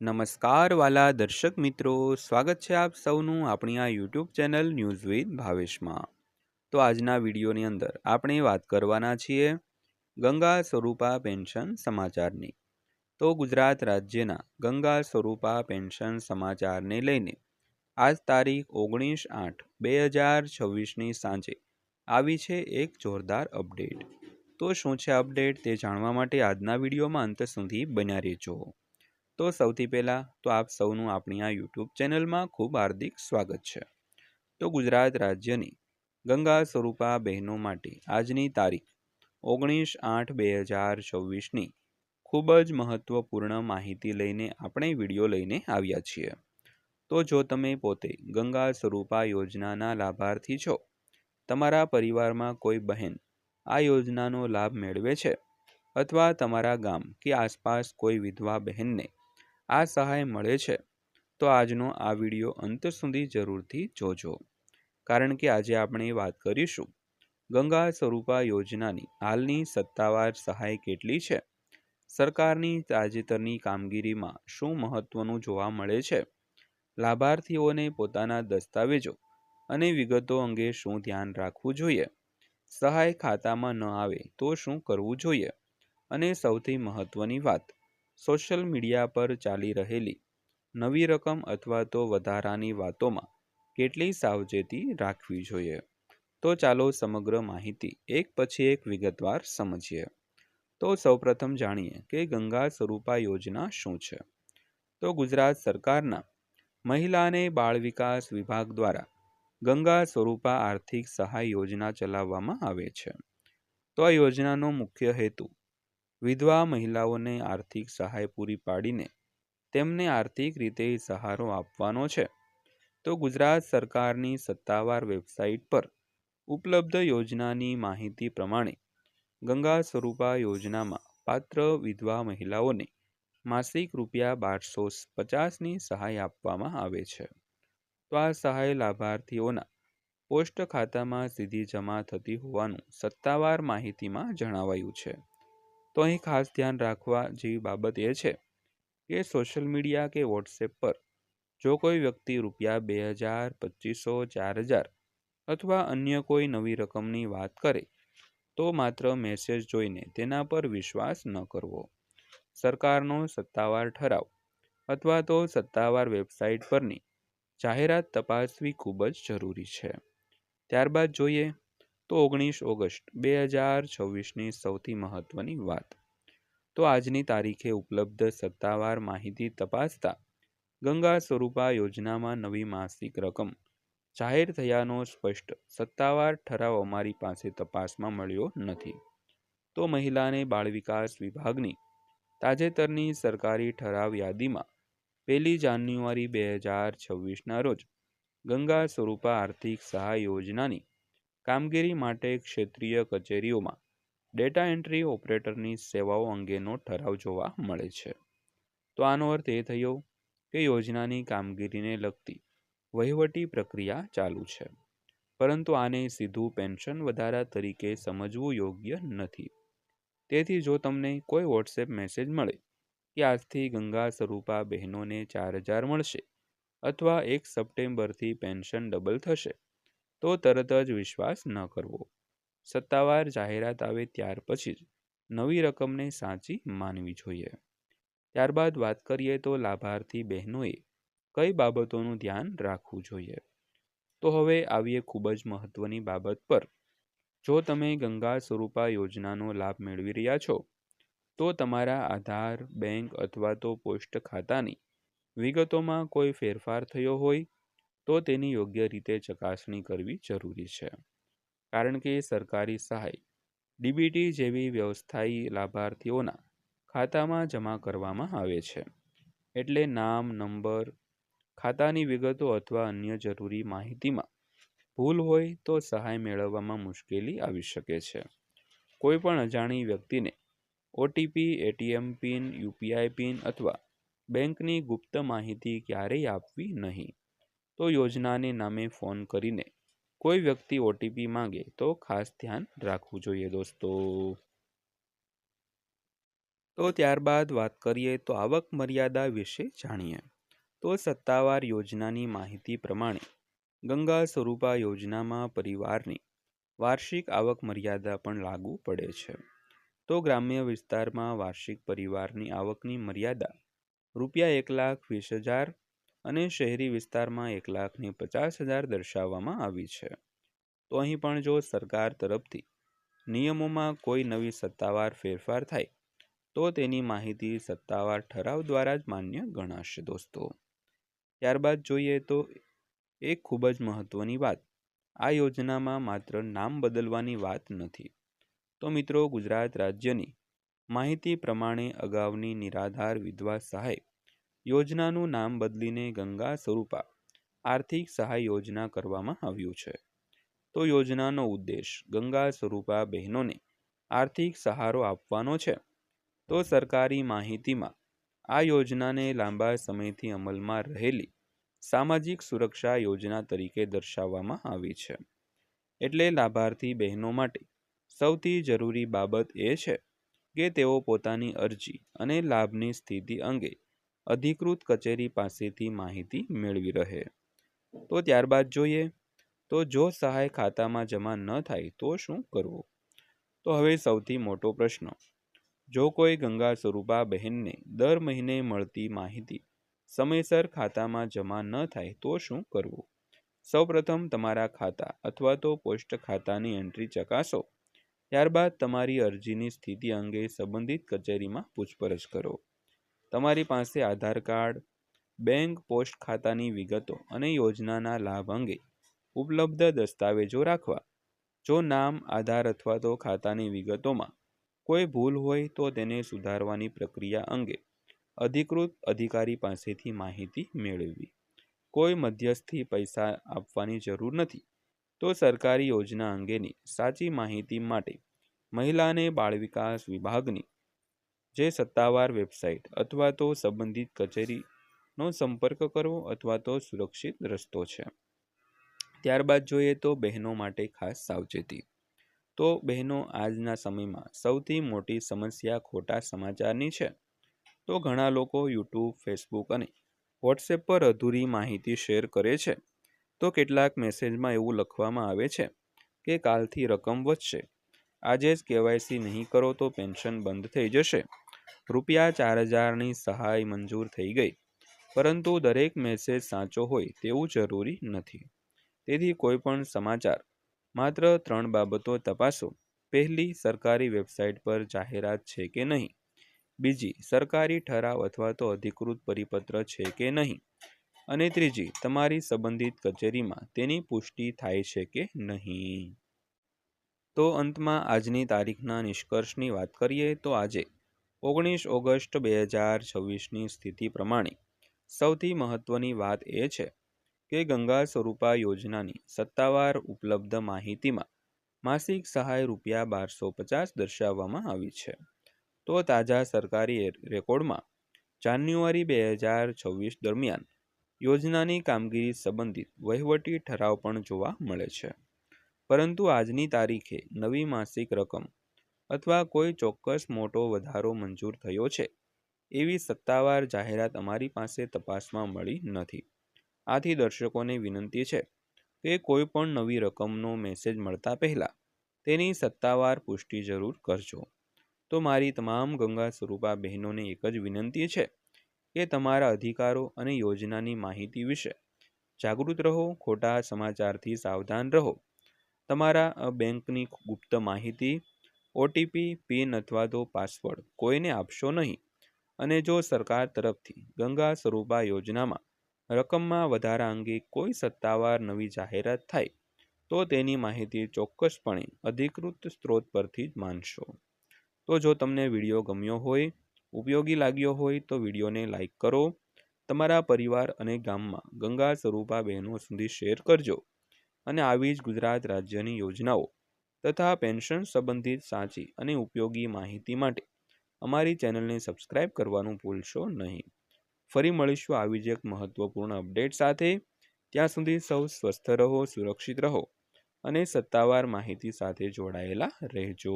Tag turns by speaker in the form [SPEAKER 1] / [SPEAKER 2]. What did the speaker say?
[SPEAKER 1] નમસ્કાર વાલા દર્શક મિત્રો, સ્વાગત છે આપ સૌનું આપણી આ યુટ્યુબ ચેનલ ન્યૂઝ વિથ ભાવેશમાં. તો આજના વિડીયોની અંદર આપણે વાત કરવાના છીએ ગંગા સ્વરૂપા પેન્શન સમાચારની. તો ગુજરાત રાજ્યના ગંગા સ્વરૂપા પેન્શન સમાચારને લઈને આજ તારીખ 19/8/2026ની સાંજે આવી છે એક જોરદાર અપડેટ. તો શું છે અપડેટ તે જાણવા માટે આજના વિડીયોમાં અંત સુધી બન્યા રહેજો. તો સૌથી પહેલાં તો આપ સૌનું આપણી આ યુટ્યુબ ચેનલમાં ખૂબ હાર્દિક સ્વાગત છે. તો ગુજરાત રાજ્યની ગંગા સ્વરૂપા બહેનો માટે આજની તારીખ 19/8/2026ની ખૂબ જ મહત્વપૂર્ણ માહિતી લઈને આપણે વિડીયો લઈને આવ્યા છીએ. તો જો તમે પોતે ગંગા સ્વરૂપા યોજનાના લાભાર્થી છો, તમારા પરિવારમાં કોઈ બહેન આ યોજનાનો લાભ મેળવે છે અથવા તમારા ગામ કે આસપાસ કોઈ વિધવા બહેનને આ સહાય મળે છે, તો આજનો આ વિડીયો અંત સુધી જરૂરથી જોજો. કારણ કે આજે આપણે વાત કરીશું ગંગા સ્વરૂપા યોજનાની હાલની સત્તાવાર સહાય કેટલી છે, સરકારની તાજેતરની કામગીરીમાં શું મહત્વનું જોવા મળે છે, લાભાર્થીઓને પોતાના દસ્તાવેજો અને વિગતો અંગે શું ધ્યાન રાખવું જોઈએ, સહાય ખાતામાં ન આવે તો શું કરવું જોઈએ, અને સૌથી મહત્વની વાત, સોશિયલ મીડિયા પર ચાલી રહેલી નવી રકમ અથવા તો વધારાની વાતોમાં કેટલી સાવચેતી રાખવી જોઈએ. તો ચાલો સમગ્ર માહિતી એક પછી એક વિગતવાર સમજીએ. તો સૌપ્રથમ જાણીએ કે ગંગા સ્વરૂપા યોજના શું છે. તો ગુજરાત સરકારના મહિલા અને બાળ વિકાસ વિભાગ દ્વારા ગંગા સ્વરૂપા આર્થિક સહાય યોજના ચલાવવામાં આવે છે. તો આ યોજનાનો મુખ્ય હેતુ વિધવા મહિલાઓને આર્થિક સહાય પૂરી પાડીને તેમને આર્થિક રીતે સહારો આપવાનો છે. તો ગુજરાત સરકારની સત્તાવાર વેબસાઇટ પર ઉપલબ્ધ યોજનાની માહિતી પ્રમાણે ગંગા સ્વરૂપા યોજનામાં પાત્ર વિધવા મહિલાઓને માસિક ₹1250ની સહાય આપવામાં આવે છે. તો આ સહાય લાભાર્થીઓના પોસ્ટ ખાતામાં સીધી જમા થતી હોવાનું સત્તાવાર માહિતીમાં જણાવાયું છે. તો અહીં ખાસ ધ્યાન રાખવા જેવી બાબત એ છે કે સોશિયલ મીડિયા કે વોટ્સએપ પર જો કોઈ વ્યક્તિ ₹2000, 2500, 4000 અથવા અન્ય કોઈ નવી રકમની વાત કરે તો માત્ર મેસેજ જોઈને તેના પર વિશ્વાસ ન કરવો. સરકારનો સત્તાવાર ઠરાવ અથવા તો સત્તાવાર વેબસાઇટ પરની જાહેરાત તપાસવી ખૂબ જ જરૂરી છે. ત્યારબાદ જોઈએ તો 19 ઓગસ્ટ 2026ની સૌથી મહત્વની વાત. તો આજની તારીખે ઉપલબ્ધ સત્તાવાર માહિતી તપાસતા ગંગા સ્વરૂપા યોજનામાં નવી માસિક રકમ જાહેર થયાનો સ્પષ્ટ સત્તાવાર ઠરાવ અમારી પાસે તપાસમાં મળ્યો નથી. તો મહિલા અને બાળ વિકાસ વિભાગની તાજેતરની સરકારી ઠરાવ યાદીમાં 1 જાન્યુઆરી 2026ના રોજ ગંગા સ્વરૂપા આર્થિક સહાય યોજનાની કામગીરી માટે ક્ષેત્રીય કચેરીઓમાં ડેટા એન્ટ્રી ઓપરેટરની સેવાઓ અંગેનો ઠરાવ જોવા મળે છે. તો આનો અર્થ એ થયો કે યોજનાની કામગીરીને લગતી વહીવટી પ્રક્રિયા ચાલુ છે, પરંતુ આને સીધું પેન્શન વધારા તરીકે સમજવું યોગ્ય નથી. તેથી જો તમને કોઈ વોટ્સએપ મેસેજ મળે કે આજથી ગંગા સ્વરૂપા બહેનોને 4000 મળશે અથવા 1 સપ્ટેમ્બરથી પેન્શન ડબલ થશે, તો તરત જ વિશ્વાસ ન કરવો. સત્તાવાર જાહેરાત આવે ત્યાર પછી જ નવી રકમને સાચી માનવી જોઈએ. ત્યારબાદ વાત કરીએ તો લાભાર્થી બહેનોએ કઈ બાબતોનું ધ્યાન રાખવું જોઈએ. તો હવે આવીએ ખૂબ જ મહત્વની બાબત પર. જો તમે ગંગા સ્વરૂપા યોજનાનો લાભ મેળવી રહ્યા છો, તો તમારા આધાર, બેંક અથવા તો પોસ્ટ ખાતાની વિગતોમાં કોઈ ફેરફાર થયો હોય તો તેની યોગ્ય રીતે ચકાસણી કરવી જરૂરી છે. કારણ કે સરકારી સહાય ડીબીટી જેવી વ્યવસ્થાયી લાભાર્થીઓના ખાતામાં જમા કરવામાં આવે છે. એટલે નામ, નંબર, ખાતાની વિગતો અથવા અન્ય જરૂરી માહિતીમાં ભૂલ હોય તો સહાય મેળવવામાં મુશ્કેલી આવી શકે છે. કોઈ પણ અજાણી વ્યક્તિને OTP, ATM pin, UPI pin અથવા બેંકની ગુપ્ત માહિતી ક્યારેય આપવી નહીં. તો યોજનાને નામે ફોન કરીને કોઈ વ્યક્તિ ઓટીપી માંગે તો ખાસ ધ્યાન રાખવું જોઈએ દોસ્તો. તો ત્યારબાદ વાત કરીએ તો આવક મર્યાદા વિશે જાણીએ. તો સત્તાવાર યોજનાની માહિતી પ્રમાણે ગંગા સ્વરૂપા યોજનામાં પરિવારની વાર્ષિક આવક મર્યાદા પણ લાગુ પડે છે. તો ગ્રામ્ય વિસ્તારમાં વાર્ષિક પરિવારની આવકની મર્યાદા ₹1,20,000 અને શહેરી વિસ્તારમાં 1,50,000 દર્શાવવામાં આવી છે. તો અહીં પણ જો સરકાર તરફથી નિયમોમાં કોઈ નવી સત્તાવાર ફેરફાર થાય તો તેની માહિતી સત્તાવાર ઠરાવ દ્વારા જ માન્ય ગણાશે દોસ્તો. ત્યારબાદ જોઈએ તો એક ખૂબ જ મહત્વની વાત, આ યોજનામાં માત્ર નામ બદલવાની વાત નથી. તો મિત્રો, ગુજરાત રાજ્યની માહિતી પ્રમાણે અગાઉની નિરાધાર વિધવા સહાય યોજનાનું નામ બદલીને ગંગા સ્વરૂપા આર્થિક સહાય યોજના કરવામાં આવ્યું છે. તો યોજનાનો ઉદ્દેશ ગંગા સ્વરૂપા બહેનોને આર્થિક સહારો આપવાનો છે. તો સરકારી માહિતીમાં આ યોજનાને લાંબા સમયથી અમલમાં રહેલી સામાજિક સુરક્ષા યોજના તરીકે દર્શાવવામાં આવી છે. એટલે લાભાર્થી બહેનો માટે સૌથી જરૂરી બાબત એ છે કે તેઓ પોતાની અરજી અને લાભની સ્થિતિ અંગે અધિકૃત કચેરી પાસેથી માહિતી મેળવી રહે. તો ત્યારબાદ જોઈએ તો જો સહાય ખાતામાં જમા ન થાય તો શું કરવું? તો હવે સૌથી મોટો પ્રશ્ન, જો કોઈ ગંગા સ્વરૂપા બહેનને દર મહિને મળતી માહિતી સમયસર ખાતામાં જમા ન થાય તો શું કરવું? સૌપ્રથમ તમારા ખાતા અથવા તો પોસ્ટ ખાતાની એન્ટ્રી ચકાસો. ત્યારબાદ તમારી અરજીની સ્થિતિ અંગે સંબંધિત કચેરીમાં પૂછપરછ કરો. તમારી પાસે આધાર કાર્ડ, બેંક પોસ્ટ ખાતાની વિગતો અને યોજનાના લાભ અંગે ઉપલબ્ધ દસ્તાવેજો રાખવા. જો નામ, આધાર અથવા તો ખાતાની વિગતોમાં કોઈ ભૂલ હોય તો તેને સુધારવાની પ્રક્રિયા અંગે અધિકૃત અધિકારી પાસેથી માહિતી મેળવવી. કોઈ મધ્યસ્થી પૈસા આપવાની જરૂર નથી. તો સરકારી યોજના અંગેની સાચી માહિતી માટે મહિલા અને બાળ વિકાસ વિભાગની જે સત્તાવાર વેબસાઇટ અથવા તો સંબંધિત કચેરીનો સંપર્ક કરવો અથવા તો સુરક્ષિત રસ્તો છે. ત્યારબાદ જોઈએ તો બહેનો માટે ખાસ સાવચેતી. તો બહેનો, આજના સમયમાં સૌથી મોટી સમસ્યા ખોટા સમાચારની છે. તો ઘણા લોકો યુટ્યુબ, ફેસબુક અને વોટ્સએપ પર અધૂરી માહિતી શેર કરે છે. તો કેટલાક મેસેજમાં એવું લખવામાં આવે છે કે કાલથી રકમ વધશે, આજે જ KYC નહીં કરો તો પેન્શન બંધ થઈ જશે, ₹4,000ની સહાય મંજૂર થઈ ગઈ. પરંતુ દરેક મેસેજ સાચો હોય તેવું જરૂરી નથી. તેથી કોઈ પણ સમાચાર માત્ર 3 બાબતો તપાસો. પહેલી, સરકારી વેબસાઇટ પર જાહેરાત છે કે નહીં. બીજી, સરકારી ઠરાવ અથવા તો અધિકૃત પરિપત્ર છે કે નહીં. અને ત્રીજી, તમારી સંબંધિત કચેરીમાં તેની પુષ્ટિ થાય છે કે નહીં. તો અંતમાં આજની તારીખના નિષ્કર્ષની વાત કરીએ તો આજે 19 ઓગસ્ટ 2026ની સ્થિતિ પ્રમાણે સૌથી મહત્વની વાત એ છે કે ગંગા સ્વરૂપા યોજનાની સત્તાવાર ઉપલબ્ધ માહિતીમાં માસિક સહાય ₹1,250 દર્શાવવામાં આવી છે. તો તાજા સરકારી રેકોર્ડમાં જાન્યુઆરી 2026 દરમિયાન યોજનાની કામગીરી સંબંધિત વહીવટી ઠરાવ પણ જોવા મળે છે. પરંતુ આજની તારીખે નવી માસિક રકમ અથવા કોઈ ચોક્કસ મોટો વધારો મંજૂર થયો છે એવી સત્તાવાર જાહેરાત અમારી પાસે તપાસમાં મળી નથી. આથી દર્શકોને વિનંતી છે કે કોઈ પણ નવી રકમનો મેસેજ મળતા પહેલા તેની સત્તાવાર પુષ્ટિ જરૂર કરજો. તો મારી તમામ ગંગા સ્વરૂપા બહેનોને એક જ વિનંતી છે કે તમારા અધિકારો અને યોજનાની માહિતી વિશે જાગૃત રહો, ખોટા સમાચારથી સાવધાન રહો. તમારા બેંકની ગુપ્ત માહિતી, OTP, પિન અથવા તો પાસવર્ડ કોઈને આપશો નહીં. અને જો સરકાર તરફથી ગંગા સ્વરૂપા યોજનામાં રકમમાં વધારા અંગે કોઈ સત્તાવાર નવી જાહેરાત થાય તો તેની માહિતી ચોક્કસપણે અધિકૃત સ્ત્રોત પરથી જ માનશો. તો જો તમને વિડીયો ગમ્યો હોય, ઉપયોગી લાગ્યો હોય તો વિડીયોને લાઈક કરો. તમારા પરિવાર અને ગામમાં ગંગા સ્વરૂપા બહેનો સુધી શેર કરજો. અને આવી જ ગુજરાત રાજ્યની યોજનાઓ તથા પેન્શન સંબંધિત સાચી અને ઉપયોગી માહિતી માટે અમારી ચેનલને સબસ્ક્રાઇબ કરવાનું ભૂલશો નહીં. ફરી મળીશું આવી જ એક મહત્વપૂર્ણ અપડેટ સાથે. ત્યાં સુધી સૌ સ્વસ્થ રહો, સુરક્ષિત રહો અને સત્તાવાર માહિતી સાથે જોડાયેલા રહેજો.